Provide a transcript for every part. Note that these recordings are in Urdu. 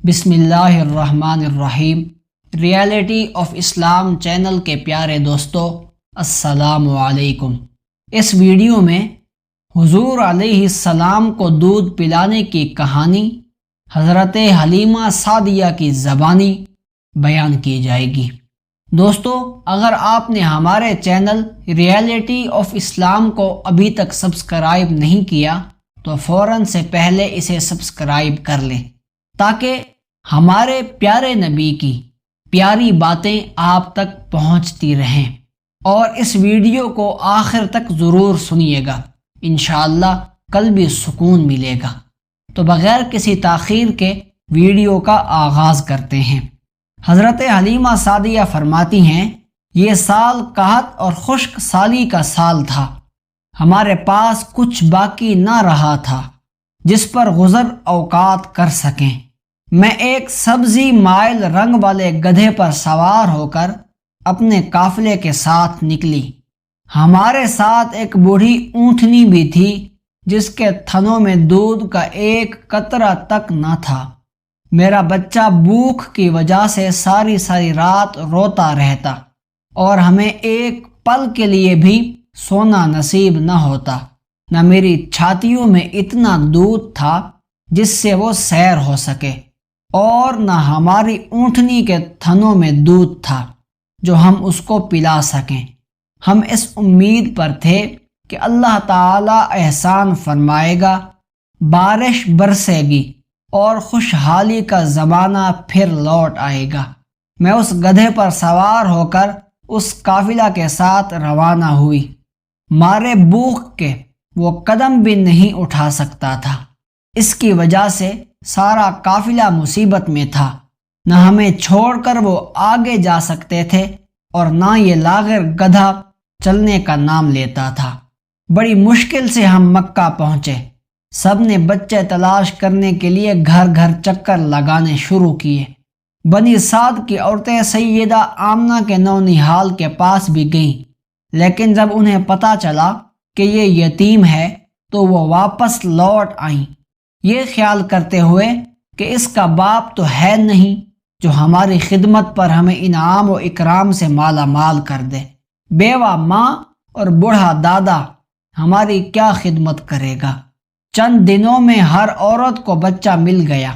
بسم اللہ الرحمن الرحیم۔ ریالٹی آف اسلام چینل کے پیارے دوستو، السلام علیکم۔ اس ویڈیو میں حضور علیہ السلام کو دودھ پلانے کی کہانی حضرت حلیمہ سعدیہ کی زبانی بیان کی جائے گی۔ دوستو، اگر آپ نے ہمارے چینل ریالٹی آف اسلام کو ابھی تک سبسکرائب نہیں کیا تو فوراً سے پہلے اسے سبسکرائب کر لیں تاکہ ہمارے پیارے نبی کی پیاری باتیں آپ تک پہنچتی رہیں، اور اس ویڈیو کو آخر تک ضرور سنیے گا، انشاءاللہ قلبی سکون ملے گا۔ تو بغیر کسی تاخیر کے ویڈیو کا آغاز کرتے ہیں۔ حضرت حلیمہ سعدیہ فرماتی ہیں، یہ سال قحط اور خشک سالی کا سال تھا۔ ہمارے پاس کچھ باقی نہ رہا تھا جس پر گزر اوقات کر سکیں۔ میں ایک سبزی مائل رنگ والے گدھے پر سوار ہو کر اپنے قافلے کے ساتھ نکلی۔ ہمارے ساتھ ایک بوڑھی اونٹنی بھی تھی جس کے تھنوں میں دودھ کا ایک قطرہ تک نہ تھا۔ میرا بچہ بھوک کی وجہ سے ساری رات روتا رہتا اور ہمیں ایک پل کے لیے بھی سونا نصیب نہ ہوتا۔ نہ میری چھاتیوں میں اتنا دودھ تھا جس سے وہ سیر ہو سکے، اور نہ ہماری اونٹنی کے تھنوں میں دودھ تھا جو ہم اس کو پلا سکیں۔ ہم اس امید پر تھے کہ اللہ تعالی احسان فرمائے گا، بارش برسے گی اور خوشحالی کا زمانہ پھر لوٹ آئے گا۔ میں اس گدھے پر سوار ہو کر اس قافلہ کے ساتھ روانہ ہوئی۔ مارے بھوک کے وہ قدم بھی نہیں اٹھا سکتا تھا۔ اس کی وجہ سے سارا قافلہ مصیبت میں تھا۔ نہ ہمیں چھوڑ کر وہ آگے جا سکتے تھے اور نہ یہ لاغر گدھا چلنے کا نام لیتا تھا۔ بڑی مشکل سے ہم مکہ پہنچے۔ سب نے بچے تلاش کرنے کے لیے گھر گھر چکر لگانے شروع کیے۔ بنی سعد کی عورتیں سیدہ آمنہ کے نونہال کے پاس بھی گئیں، لیکن جب انہیں پتہ چلا کہ یہ یتیم ہے تو وہ واپس لوٹ آئیں، یہ خیال کرتے ہوئے کہ اس کا باپ تو ہے نہیں جو ہماری خدمت پر ہمیں انعام و اکرام سے مالا مال کر دے۔ بیوہ ماں اور بوڑھا دادا ہماری کیا خدمت کرے گا؟ چند دنوں میں ہر عورت کو بچہ مل گیا۔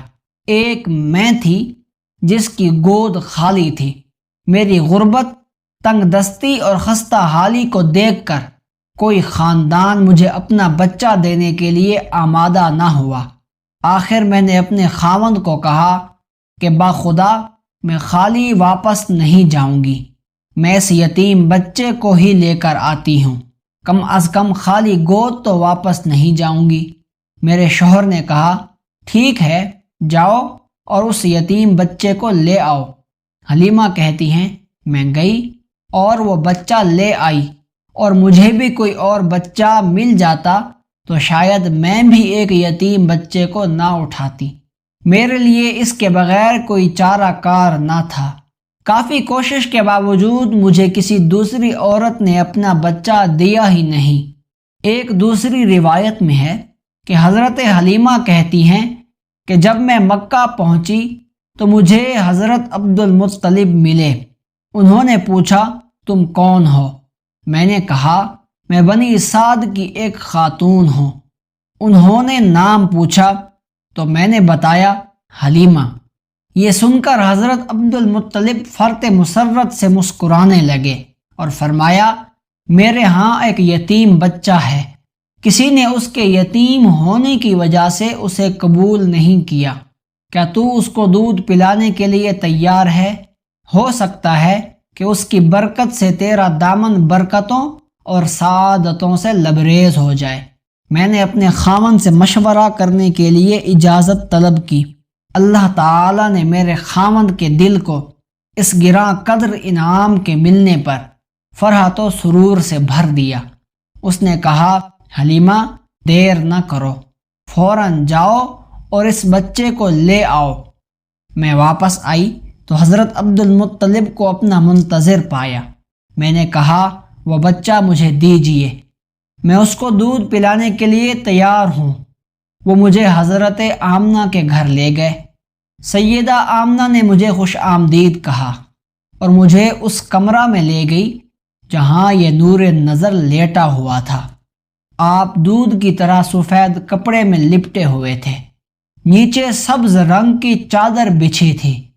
ایک میں تھی جس کی گود خالی تھی۔ میری غربت، تنگ دستی اور خستہ حالی کو دیکھ کر کوئی خاندان مجھے اپنا بچہ دینے کے لیے آمادہ نہ ہوا۔ آخر میں نے اپنے خاوند کو کہا کہ باخدا میں خالی واپس نہیں جاؤں گی، میں اس یتیم بچے کو ہی لے کر آتی ہوں، کم از کم خالی گود تو واپس نہیں جاؤں گی۔ میرے شوہر نے کہا، ٹھیک ہے، جاؤ اور اس یتیم بچے کو لے آؤ۔ حلیمہ کہتی ہیں، میں گئی اور وہ بچہ لے آئی، اور مجھے بھی کوئی اور بچہ مل جاتا تو شاید میں بھی ایک یتیم بچے کو نہ اٹھاتی۔ میرے لیے اس کے بغیر کوئی چارہ کار نہ تھا۔ کافی کوشش کے باوجود مجھے کسی دوسری عورت نے اپنا بچہ دیا ہی نہیں۔ ایک دوسری روایت میں ہے کہ حضرت حلیمہ کہتی ہیں کہ جب میں مکہ پہنچی تو مجھے حضرت عبد المطلب ملے۔ انہوں نے پوچھا، تم کون ہو؟ میں نے کہا، میں بنی سعد کی ایک خاتون ہوں۔ انہوں نے نام پوچھا تو میں نے بتایا، حلیمہ۔ یہ سن کر حضرت عبد المطلب فرط مسرت سے مسکرانے لگے اور فرمایا، میرے ہاں ایک یتیم بچہ ہے، کسی نے اس کے یتیم ہونے کی وجہ سے اسے قبول نہیں کیا، کیا تو اس کو دودھ پلانے کے لیے تیار ہے؟ ہو سکتا ہے کہ اس کی برکت سے تیرا دامن برکتوں اور سعادتوں سے لبریز ہو جائے۔ میں نے اپنے خاوند سے مشورہ کرنے کے لیے اجازت طلب کی۔ اللہ تعالی نے میرے خاوند کے دل کو اس گراں قدر انعام کے ملنے پر فرحت و سرور سے بھر دیا۔ اس نے کہا، حلیمہ، دیر نہ کرو، فوراً جاؤ اور اس بچے کو لے آؤ۔ میں واپس آئی تو حضرت عبد المطلب کو اپنا منتظر پایا۔ میں نے کہا، وہ بچہ مجھے دیجیے، میں اس کو دودھ پلانے کے لیے تیار ہوں۔ وہ مجھے حضرت آمنہ کے گھر لے گئے۔ سیدہ آمنہ نے مجھے خوش آمدید کہا اور مجھے اس کمرہ میں لے گئی جہاں یہ نور نظر لیٹا ہوا تھا۔ آپ دودھ کی طرح سفید کپڑے میں لپٹے ہوئے تھے، نیچے سبز رنگ کی چادر بچھی تھی،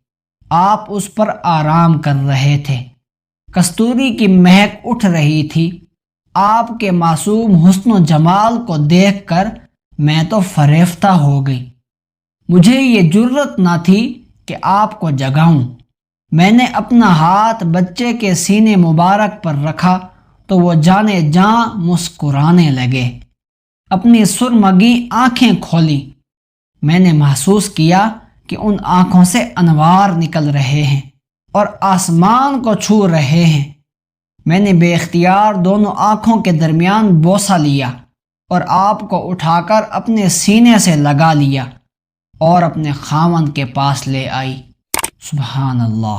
آپ اس پر آرام کر رہے تھے۔ کستوری کی مہک اٹھ رہی تھی۔ آپ کے معصوم حسن و جمال کو دیکھ کر میں تو فریفتہ ہو گئی۔ مجھے یہ جرت نہ تھی کہ آپ کو جگاؤں۔ میں نے اپنا ہاتھ بچے کے سینے مبارک پر رکھا تو وہ جانے جاں مسکرانے لگے۔ اپنی سرمگی آنکھیں کھولی، میں نے محسوس کیا کہ ان آنکھوں سے انوار نکل رہے ہیں اور آسمان کو چھو رہے ہیں۔ میں نے بے اختیار دونوں آنکھوں کے درمیان بوسہ لیا اور آپ کو اٹھا کر اپنے سینے سے لگا لیا اور اپنے خاوند کے پاس لے آئی۔ سبحان اللہ۔